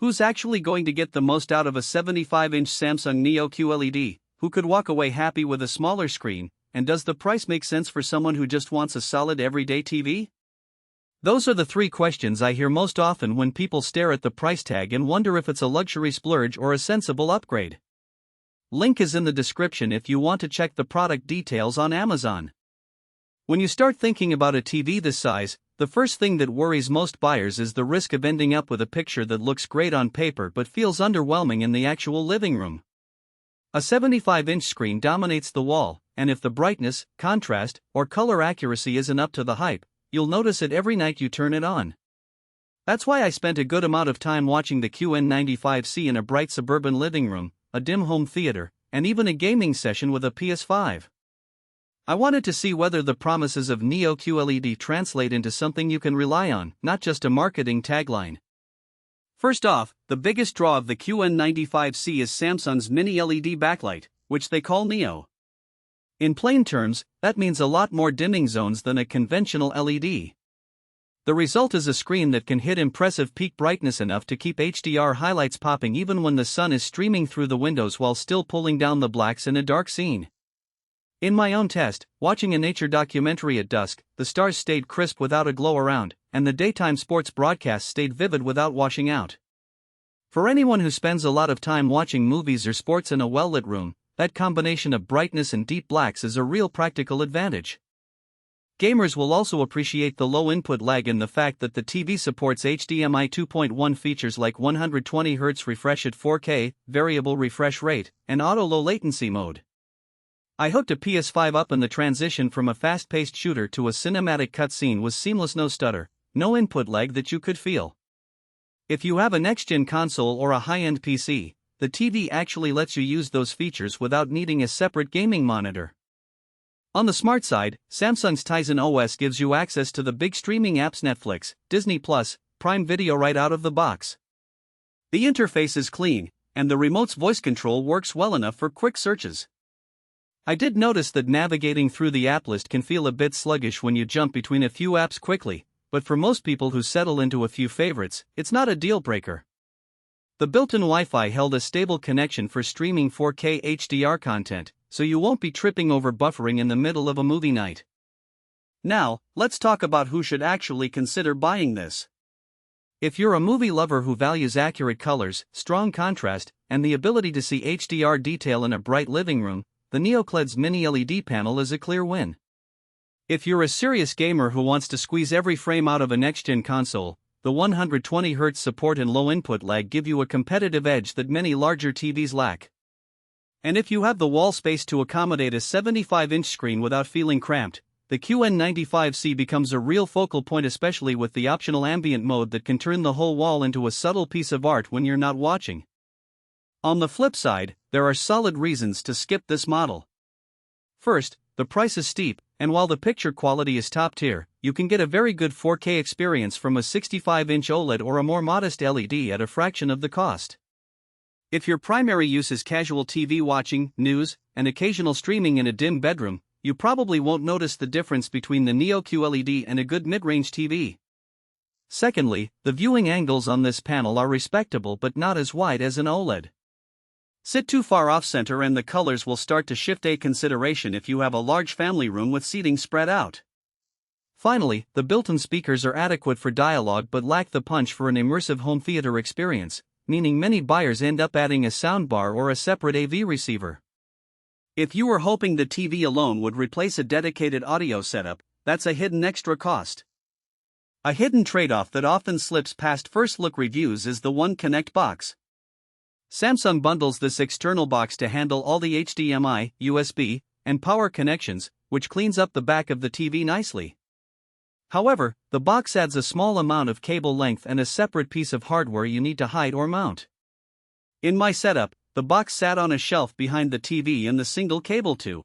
Who's actually going to get the most out of a 75-inch Samsung Neo QLED? Who could walk away happy with a smaller screen? And does the price make sense for someone who just wants a solid everyday TV? Those are the three questions I hear most often when people stare at the price tag and wonder if it's a luxury splurge or a sensible upgrade. Link is in the description if you want to check the product details on Amazon. When you start thinking about a TV this size, the first thing that worries most buyers is the risk of ending up with a picture that looks great on paper but feels underwhelming in the actual living room. A 75-inch screen dominates the wall, and if the brightness, contrast, or color accuracy isn't up to the hype, you'll notice it every night you turn it on. That's why I spent a good amount of time watching the QN95C in a bright suburban living room, a dim home theater, and even a gaming session with a PS5. I wanted to see whether the promises of Neo QLED translate into something you can rely on, not just a marketing tagline. First off, the biggest draw of the QN95C is Samsung's mini LED backlight, which they call Neo. In plain terms, that means a lot more dimming zones than a conventional LED. The result is a screen that can hit impressive peak brightness enough to keep HDR highlights popping even when the sun is streaming through the windows while still pulling down the blacks in a dark scene. In my own test, watching a nature documentary at dusk, the stars stayed crisp without a glow around, and the daytime sports broadcasts stayed vivid without washing out. For anyone who spends a lot of time watching movies or sports in a well-lit room, that combination of brightness and deep blacks is a real practical advantage. Gamers will also appreciate the low input lag and the fact that the TV supports HDMI 2.1 features like 120Hz refresh at 4K, variable refresh rate, and auto low latency mode. I hooked a PS5 up and the transition from a fast-paced shooter to a cinematic cutscene was seamless, no stutter, no input lag that you could feel. If you have a next-gen console or a high-end PC, the TV actually lets you use those features without needing a separate gaming monitor. On the smart side, Samsung's Tizen OS gives you access to the big streaming apps Netflix, Disney+, Prime Video right out of the box. The interface is clean, and the remote's voice control works well enough for quick searches. I did notice that navigating through the app list can feel a bit sluggish when you jump between a few apps quickly, but for most people who settle into a few favorites, it's not a deal breaker. The built-in Wi-Fi held a stable connection for streaming 4K HDR content, so you won't be tripping over buffering in the middle of a movie night. Now, let's talk about who should actually consider buying this. If you're a movie lover who values accurate colors, strong contrast, and the ability to see HDR detail in a bright living room, the Neo QLED's mini LED panel is a clear win. If you're a serious gamer who wants to squeeze every frame out of a next-gen console, the 120Hz support and low input lag give you a competitive edge that many larger TVs lack. And if you have the wall space to accommodate a 75-inch screen without feeling cramped, the QN95C becomes a real focal point, especially with the optional ambient mode that can turn the whole wall into a subtle piece of art when you're not watching. On the flip side, there are solid reasons to skip this model. First, the price is steep, and while the picture quality is top tier, you can get a very good 4K experience from a 65-inch OLED or a more modest LED at a fraction of the cost. If your primary use is casual TV watching, news, and occasional streaming in a dim bedroom, you probably won't notice the difference between the Neo QLED and a good mid-range TV. Secondly, the viewing angles on this panel are respectable but not as wide as an OLED. Sit too far off-center and the colors will start to shift, a consideration if you have a large family room with seating spread out. Finally, the built-in speakers are adequate for dialogue but lack the punch for an immersive home theater experience, meaning many buyers end up adding a soundbar or a separate AV receiver. If you were hoping the TV alone would replace a dedicated audio setup, that's a hidden extra cost. A hidden trade-off that often slips past first-look reviews is the One Connect box. Samsung bundles this external box to handle all the HDMI, USB, and power connections, which cleans up the back of the TV nicely. However, the box adds a small amount of cable length and a separate piece of hardware you need to hide or mount. In my setup, the box sat on a shelf behind the TV and the single cable too.